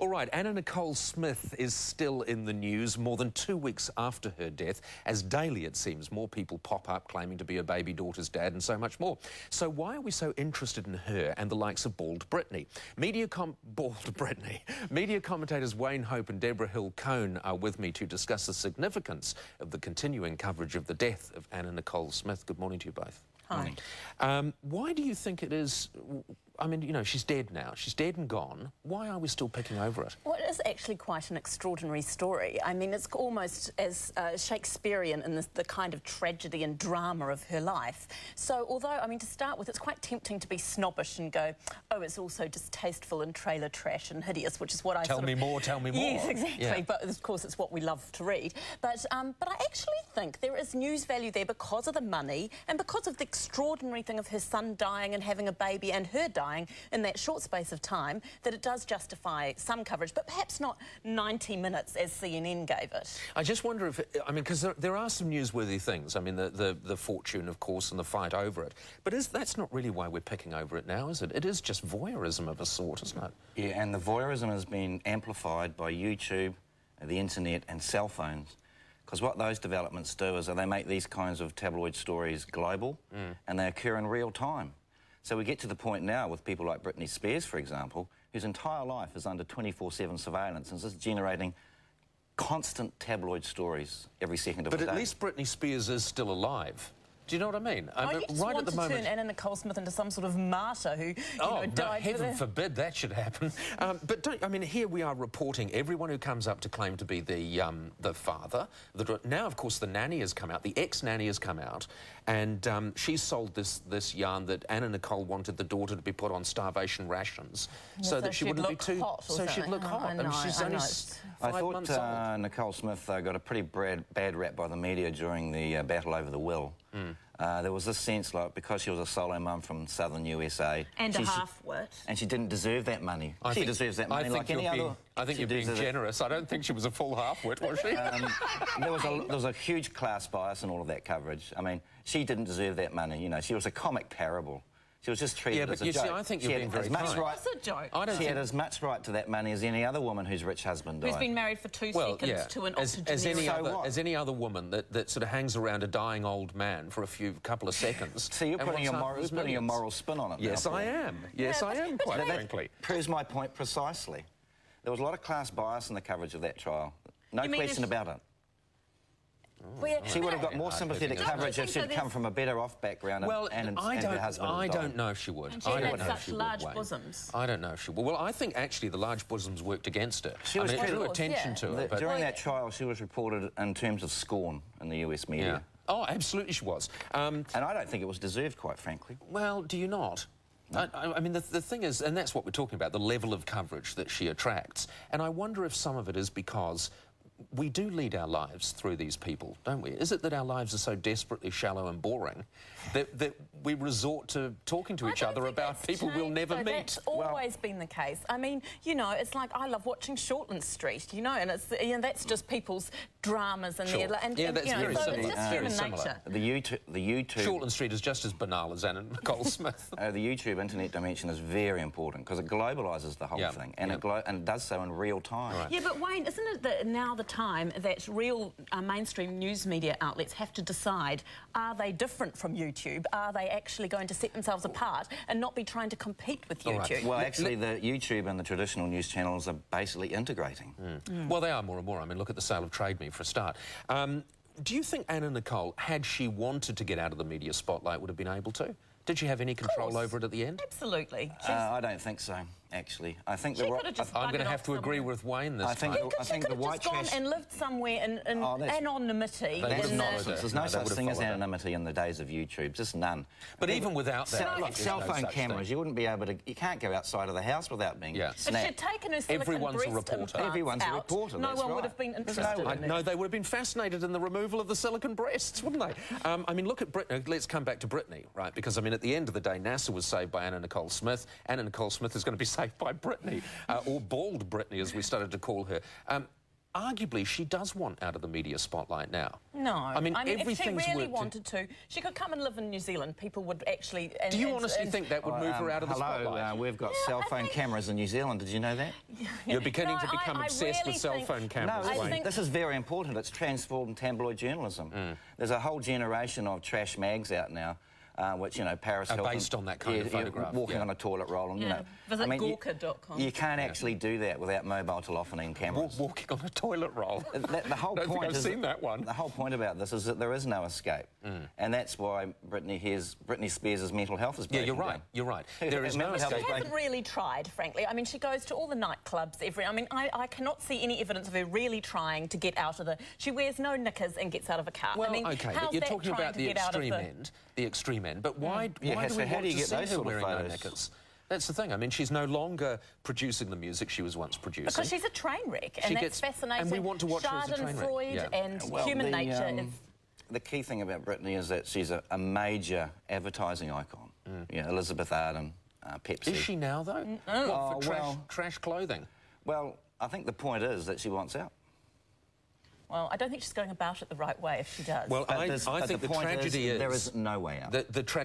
All right, Anna Nicole Smith is still in the news more than 2 weeks after her death, as daily, it seems, more people pop up claiming to be her baby daughter's dad and so much more. So why are we so interested in her and the likes of Bald Britney? Media commentators Wayne Hope and Deborah Hill-Cohn are with me to discuss the significance of the continuing coverage of the death of Anna Nicole Smith. Good morning to you both. Hi. Why do you think it is... I mean, you know, she's dead now. She's dead and gone. Why are we still picking over it? Well, it is actually quite an extraordinary story. I mean, it's almost as Shakespearean in the kind of tragedy and drama of her life. So, although, I mean, to start with, it's quite tempting to be snobbish and go, oh, it's also distasteful and trailer trash and hideous, which is what I Tell me more. Yes, exactly. Yeah. But, of course, it's what we love to read. But I actually think there is news value there because of the money and because of the extraordinary thing of her son dying and having a baby and her dying in that short space of time, that it does justify some coverage, but perhaps not 90 minutes as CNN gave it. I just wonder if... I mean, because there are some newsworthy things. I mean, the fortune, of course, and the fight over it. But that's not really why we're picking over it now, is it? It is just voyeurism of a sort, isn't it? Yeah, and the voyeurism has been amplified by YouTube, the internet and cell phones. Because what those developments do is they make these kinds of tabloid stories global and they occur in real time. So we get to the point now with people like Britney Spears, for example, whose entire life is under 24/7 surveillance and is just generating constant tabloid stories every second of the day. But at least Britney Spears is still alive. Do you know what I mean? I just right want at the to moment... turn Anna Nicole Smith into some sort of martyr who, died. No, heaven forbid that should happen. But I mean, here we are reporting everyone who comes up to claim to be the father. Now, of course, the nanny has come out, the ex-nanny has come out, and she's sold this yarn that Anna Nicole wanted the daughter to be put on starvation rations so that she wouldn't be too... So she'd look hot. I know, mean, she's only 5 months old. I thought Nicole Smith got a pretty bad rap by the media during the battle over the will. There was this sense, like, because she was a solo mum from southern USA... And a half-wit. And she didn't deserve that money. She deserves that money like any other... I think you're being generous. I don't think she was a full half-wit, was she? There was a huge class bias in all of that coverage. I mean, she didn't deserve that money, you know. She was a comic parable. She was just treated as a joke. Yeah, but you see, I think you're being very kind. It's a joke. She had as much right to that money as any other woman whose rich husband died. Who's been married for 2 seconds to an octogenarian. As any other woman that sort of hangs around a dying old man for a couple of seconds. So you're putting your moral spin on it now. Yes, I am. Yes, I am, quite frankly. That proves my point precisely. There was a lot of class bias in the coverage of that trial. No question about it. She would have got more sympathetic coverage if she'd come from a better-off background and her husband. I don't know if she would. And she had such large bosoms. I don't know if she would. Well, I think actually the large bosoms worked against her. She was drew attention to it. During that trial, she was reported in terms of scorn in the US media. Yeah. Oh, absolutely she was. And I don't think it was deserved, quite frankly. Well, do you not? I mean, the thing is, and that's what we're talking about, the level of coverage that she attracts. And I wonder if some of it is because we do lead our lives through these people, don't we? Is it that our lives are so desperately shallow and boring that we resort to talking to each other about people we'll never meet? That's always been the case. I mean, you know, it's like I love watching Shortland Street, you know, and it's that's just people's dramas and that's very so similar. it's just human nature. The YouTube... Shortland Street is just as banal as Anna Nicole Smith. The YouTube internet dimension is very important because it globalises the whole thing, and it does so in real time. Right. Yeah, but Wayne, isn't it that now the time that real mainstream news media outlets have to decide, are they different from YouTube? Are they actually going to set themselves apart and not be trying to compete with YouTube? Right. Well, actually, the YouTube and the traditional news channels are basically integrating. Well, they are more and more. I mean, look at the sale of Trade Me for a start. Do you think Anna Nicole, had she wanted to get out of the media spotlight, would have been able to? Did she have any control over it at the end? Absolutely. I don't think so, actually. I think I'm going to have to agree with Wayne this time. I think the white trash... gone and lived somewhere in anonymity. That's nonsense. There's no such thing as anonymity in the days of YouTube, just none. But even without that... Cell phone cameras, you wouldn't be able to... You can't go outside of the house without being snapped. If she'd taken her silicone breast implants out, everyone's a reporter, no one would have been interested in it. No, they would have been fascinated in the removal of the silicone breasts, wouldn't they? I mean, look at Britney. Let's come back to Britney, right? Because, I mean, at the end of the day, NASA was saved by Anna Nicole Smith. Anna Nicole Smith is going to be saved by Britney, or Bald Britney, as we started to call her. arguably she does want out of the media spotlight now. No. I mean if she everything's really worked wanted to, she could come and live in New Zealand. People would actually... Do you honestly think that would move her out of the spotlight? Hello, we've got cell phone cameras in New Zealand. Did you know that? You're beginning to become I obsessed really with cell think- phone cameras, No, Wayne. this is very important. It's transformed tabloid journalism. There's a whole generation of trash mags out now, which, you know, Paris Are Hilton... based on that kind of photograph. Walking on a toilet roll and, you know... Visit Gawker.com. You can't actually do that without mobile telephony and cameras. Walking on a toilet roll. The whole I don't think point I've is seen that one. The whole point about this is that there is no escape, and that's why Britney Spears' mental health is breaking Yeah, you're right. down. You're right. There is no Mental health escape. She hasn't really tried, frankly. I mean, she goes to all the nightclubs I cannot see any evidence of her really trying to get out of the... She wears no knickers and gets out of a car. Well, I mean, OK, how's but you're that talking trying about to the get out of extreme end. The extreme end. But why do we so want how do you to get see those her sort of wearing no photos? knickers? That's the thing. I mean, she's no longer producing the music she was once producing. Because she's a train wreck, and that's fascinating. And we want to watch her as a train wreck. Schadenfreude and Well, human nature is... The key thing about Britney is that she's a major advertising icon. You know, Elizabeth Arden, Pepsi. Is she now, though? What, for trash clothing? Well, I think the point is that she wants out. Well, I don't think she's going about it the right way if she does. Well, But I think the point tragedy is... there is no way out.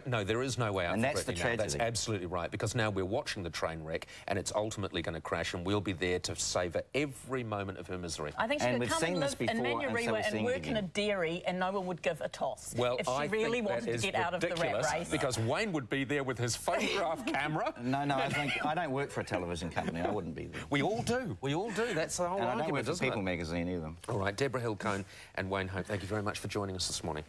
No, there is no way out And for that's the Britney now. tragedy. That's absolutely right, because now we're watching the train wreck and it's ultimately going to crash and we'll be there to savour every moment of her misery. I think she And could we've come seen and this live in before, and so we're Manurewa and seeing it work in a again. dairy and no one would give a toss. Well, if she I really think wanted that to is get out of the rat ridiculous, race. because Wayne would be there with his photograph camera. No, I don't work for a television company. I wouldn't be there. We all do. We all do. That's the whole And I don't argument, work for isn't People it? magazine either. All right, Deborah Hill-Cohn and Wayne Hope, thank you very much for joining us this morning.